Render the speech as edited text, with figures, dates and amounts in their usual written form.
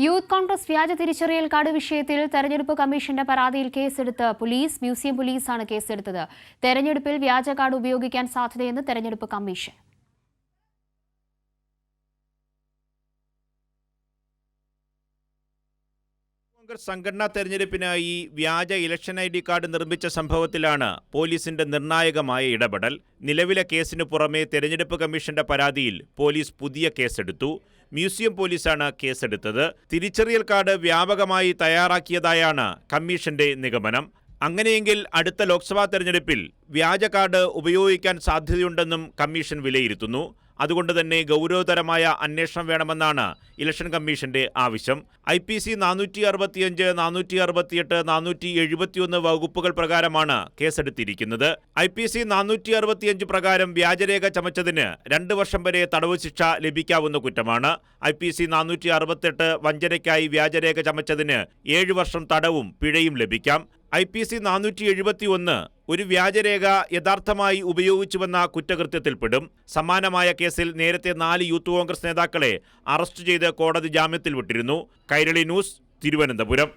Youth Congress വ്യാജ തിരിച്ചറിയൽ card വിഷയത്തിൽ തെരഞ്ഞെടുപ്പ് കമ്മീഷന്റെ പരാതിയിൽ കേസെടുത്ത് പോലീസ്. മ്യൂസിയം പോലീസാണ് കേസെടുത്തത്. തെരഞ്ഞെടുപ്പിൽ വ്യാജ കാർഡ് ഉപയോഗിക്കാൻ സാധ്യതയെന്ന് തെരഞ്ഞെടുപ്പ് കമ്മീഷൻ. കോൺഗ്രസ് സംഘടനാ തെരഞ്ഞെടുപ്പിനായി വ്യാജ ഇലക്ഷൻ ID കാർഡ് നിർമ്മിച്ച സംഭവത്തിലാണ് പോലീസിന്റെ നിർണായകമായ ഇടപെടൽ. നിലവിലെ കേസിന് പുറമെ തെരഞ്ഞെടുപ്പ് കമ്മീഷന്റെ പരാതിയിൽ പോലീസ് പുതിയ കേസെടുത്തു. മ്യൂസിയം പോലീസാണ് കേസെടുത്തത്. തിരിച്ചറിയൽ കാർഡ് വ്യാപകമായി തയ്യാറാക്കിയതായാണ് കമ്മീഷന്റെ നിഗമനം. അങ്ങനെയെങ്കിൽ അടുത്ത ലോക്സഭാ തെരഞ്ഞെടുപ്പിൽ വ്യാജ കാർഡ് ഉപയോഗിക്കാൻ സാധ്യതയുണ്ടെന്നും കമ്മീഷൻ വിലയിരുത്തുന്നു. അതുകൊണ്ട് തന്നെ ഗൗരവതരമായ അന്വേഷണം വേണമെന്നാണ് ഇലക്ഷൻ കമ്മീഷന്റെ ആവശ്യം. IPC 465, 468, 471 വകുപ്പുകൾ പ്രകാരമാണ് കേസെടുത്തിരിക്കുന്നത്. IPC 465 പ്രകാരം വ്യാജരേഖ ചമച്ചതിന് 2 വർഷം വരെ തടവ് ശിക്ഷ ലഭിക്കാവുന്ന കുറ്റമാണ്. IPC 468 വഞ്ചനയ്ക്കായി വ്യാജരേഖ ചമച്ചതിന് 7 വർഷം തടവും പിഴയും ലഭിക്കാം. IPC 471 ഒരു വ്യാജരേഖ യഥാർത്ഥമായി ഉപയോഗിച്ചുവെന്ന കുറ്റകൃത്യത്തിൽപ്പെടും. സമാനമായ കേസിൽ നേരത്തെ 4 യൂത്ത് കോൺഗ്രസ് നേതാക്കളെ അറസ്റ്റ് ചെയ്ത് കോടതി ജാമ്യത്തിൽ വിട്ടിരുന്നു. കൈരളി ന്യൂസ്, തിരുവനന്തപുരം.